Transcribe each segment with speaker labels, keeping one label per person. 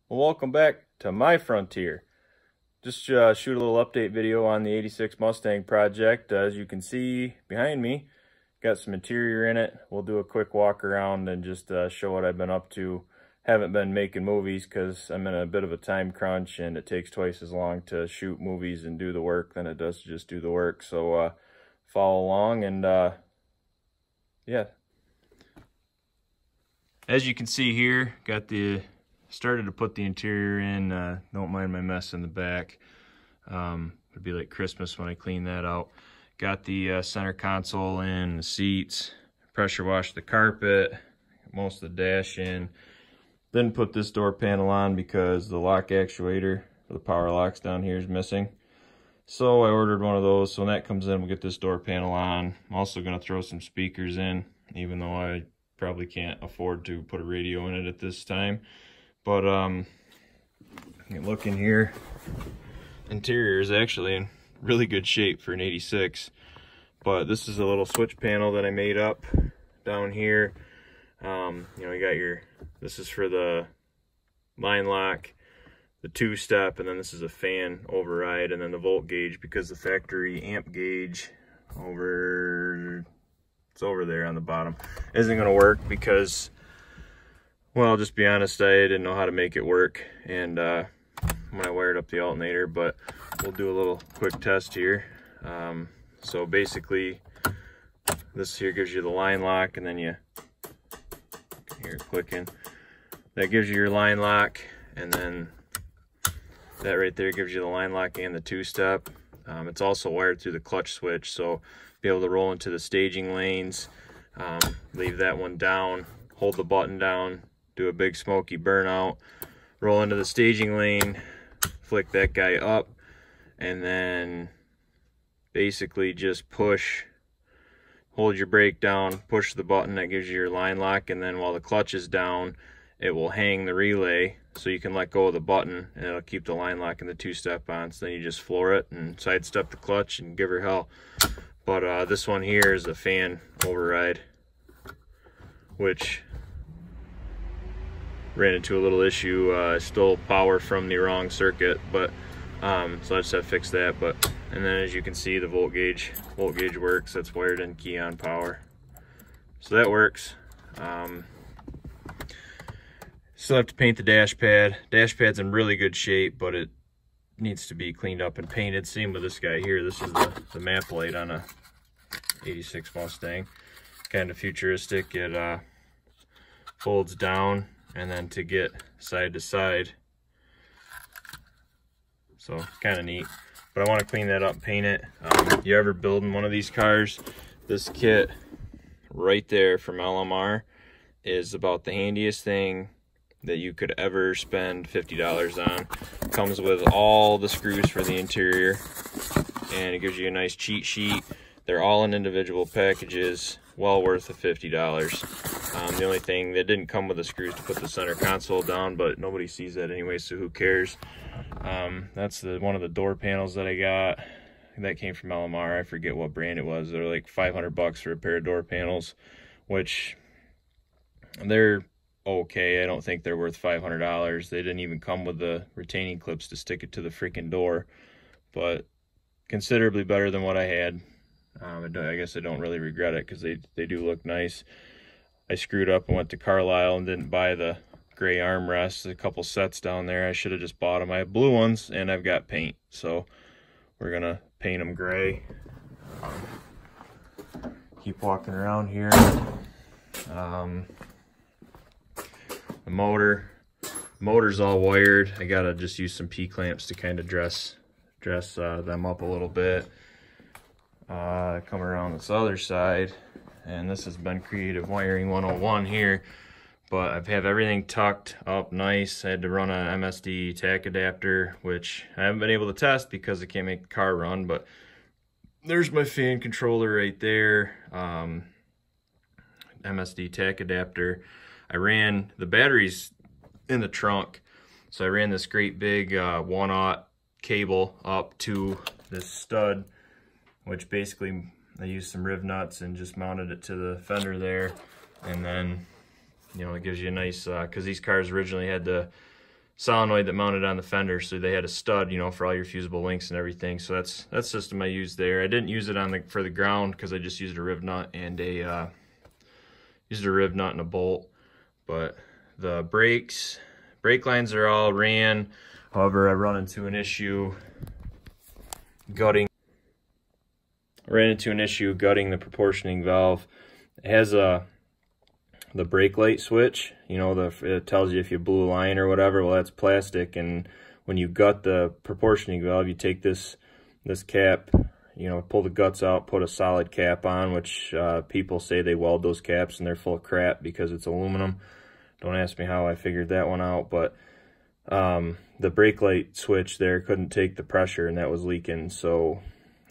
Speaker 1: Well, welcome back to my Frontier. Just shoot a little update video on the 86 Mustang project. As you can see behind me, got some interior in it. We'll do a quick walk around and just show what I've been up to. Haven't been making movies because I'm in a bit of a time crunch and it takes twice as long to shoot movies and do the work than it does to just do the work. So follow along and yeah. As you can see here, started to put the interior in. Don't mind my mess in the back. It'd be like Christmas when I clean that out. Got the center console in, the seats, pressure washed the carpet, most of the dash in. Didn't put this door panel on because the lock actuator for the power locks down here is missing. So I ordered one of those. So when that comes in, we'll get this door panel on. I'm also going to throw some speakers in, even though I probably can't afford to put a radio in it at this time. But look in here, interior is actually in really good shape for an 86. But this is a little switch panel that I made up down here. You got this is for the line lock, the 2-step, and then this is a fan override, and then the volt gauge, because the factory amp gauge it's over there on the bottom, isn't going to work because, well, I'll just be honest, I didn't know how to make it work and when I wired up the alternator. But we'll do a little quick test here. So basically this here gives you the line lock, and then you're clicking, that gives you your line lock, and then that right there gives you the line lock and the 2-step. It's also wired through the clutch switch, so be able to roll into the staging lanes, leave that one down, hold the button down, do a big smoky burnout, roll into the staging lane, flick that guy up, and then basically just hold your brake down, push the button, that gives you your line lock, and then while the clutch is down, it will hang the relay so you can let go of the button and it'll keep the line lock and the 2-step on. So then you just floor it and sidestep the clutch and give her hell. But this one here is a fan override, which ran into a little issue. Stole power from the wrong circuit, but so I just have to fix that. And then as you can see, the volt gauge works. That's wired in Keon Power, so that works. Still have to paint the dash pad. Dash pad's in really good shape, but it needs to be cleaned up and painted. Same with this guy here. This is the map light on a 86 Mustang. Kind of futuristic. It folds down, and then to get side to side. So kind of neat. But I want to clean that up, paint it. You ever building one of these cars, this kit right there from LMR is about the handiest thing that you could ever spend $50 on. Comes with all the screws for the interior, and it gives you a nice cheat sheet. They're all in individual packages, well worth the $50. The only thing that didn't come with the screws to put the center console down, but nobody sees that anyway, so who cares. That's one of the door panels that I got. That came from LMR. I forget what brand it was. They're like $500 for a pair of door panels, which they're okay. I don't think they're worth $500. They didn't even come with the retaining clips to stick it to the freaking door, but considerably better than what I had. I guess I don't really regret it because they do look nice. I screwed up and went to Carlisle and didn't buy the gray armrests. A couple sets down there. I should have just bought them. I have blue ones and I've got paint, so we're gonna paint them gray. Keep walking around here. The motor's all wired. I gotta just use some P-clamps to kind of dress them up a little bit. Come around this other side, and this has been Creative Wiring 101 here, but I have everything tucked up nice. I had to run an MSD tack adapter, which I haven't been able to test because I can't make the car run, but there's my fan controller right there. MSD tack adapter. I ran the batteries in the trunk, so I ran this great big 1/0 cable up to this stud, which basically I used some riv nuts and just mounted it to the fender there. And then, you know, it gives you a nice, because these cars originally had the solenoid that mounted on the fender, so they had a stud, you know, for all your fusible links and everything. So that's system I used there. I didn't use it on for the ground because I just used a riv nut and a bolt. But the brake lines are all ran. However, I ran into an issue gutting the proportioning valve. It has the brake light switch, you know, it tells you if you blew a line or whatever. Well, that's plastic, and when you gut the proportioning valve, you take this cap, you know, pull the guts out, put a solid cap on, which people say they weld those caps and they're full of crap because it's aluminum. Don't ask me how I figured that one out, but the brake light switch there couldn't take the pressure, and that was leaking, so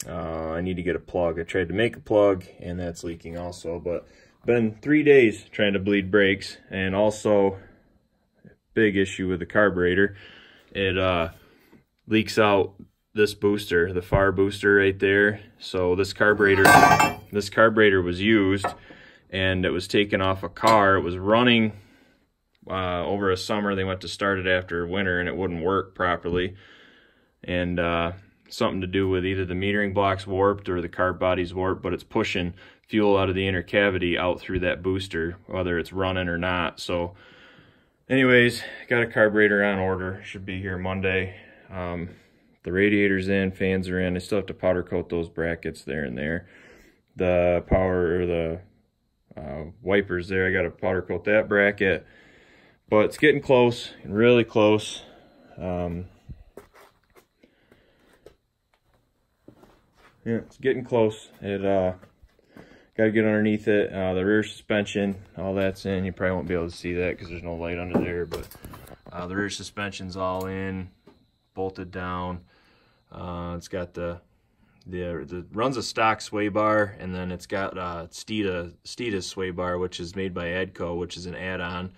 Speaker 1: I need to get a plug. I tried to make a plug, and that's leaking also. But been 3 days trying to bleed brakes, and also big issue with the carburetor. It leaks out this booster, the far booster right there. So this carburetor was used, and it was taken off a car. It was running over a summer. They went to start it after winter, and it wouldn't work properly. And something to do with either the metering block's warped or the carb body's warped, but it's pushing fuel out of the inner cavity out through that booster, whether it's running or not. So anyways, got a carburetor on order. Should be here Monday. The radiator's in, fans are in. I still have to powder coat those brackets there and there. The power, or the wipers there, I got to powder coat that bracket. But it's getting close, really close. Yeah, it's getting close. It got to get underneath it. The rear suspension, all that's in. You probably won't be able to see that because there's no light under there, but the rear suspension's all in, bolted down. It's got the runs a stock sway bar, and then it's got Steeda sway bar, which is made by Adco, which is an add-on.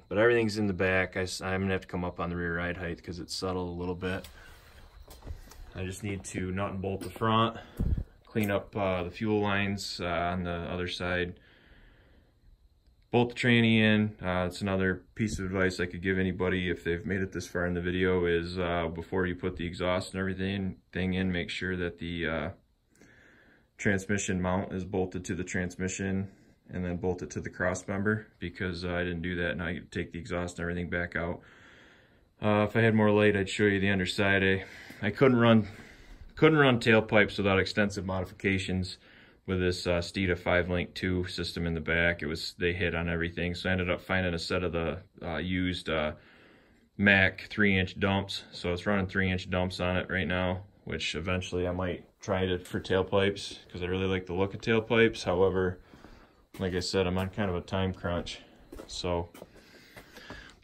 Speaker 1: But everything's in the back. I'm gonna have to come up on the rear ride height because it's settled a little bit. I just need to nut and bolt the front, clean up the fuel lines on the other side, bolt the tranny in. It's another piece of advice I could give anybody if they've made it this far in the video is before you put the exhaust and everything in, make sure that the transmission mount is bolted to the transmission, and then bolt it to the cross member, because I didn't do that. Now I get to take the exhaust and everything back out. If I had more light, I'd show you the underside. I couldn't run tailpipes without extensive modifications with this Steeda 5-link 2 system in the back. They hit on everything, so I ended up finding a set of the used Mack 3-inch dumps. So it's running 3-inch dumps on it right now, which eventually I might try it for tailpipes because I really like the look of tailpipes. However, like I said, I'm on kind of a time crunch. So,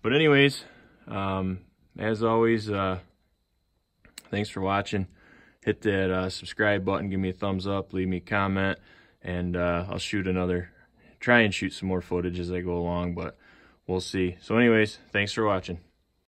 Speaker 1: but anyways, as always, thanks for watching. Hit that subscribe button, give me a thumbs up, leave me a comment, and I'll try and shoot some more footage as I go along, but we'll see. So anyways, thanks for watching.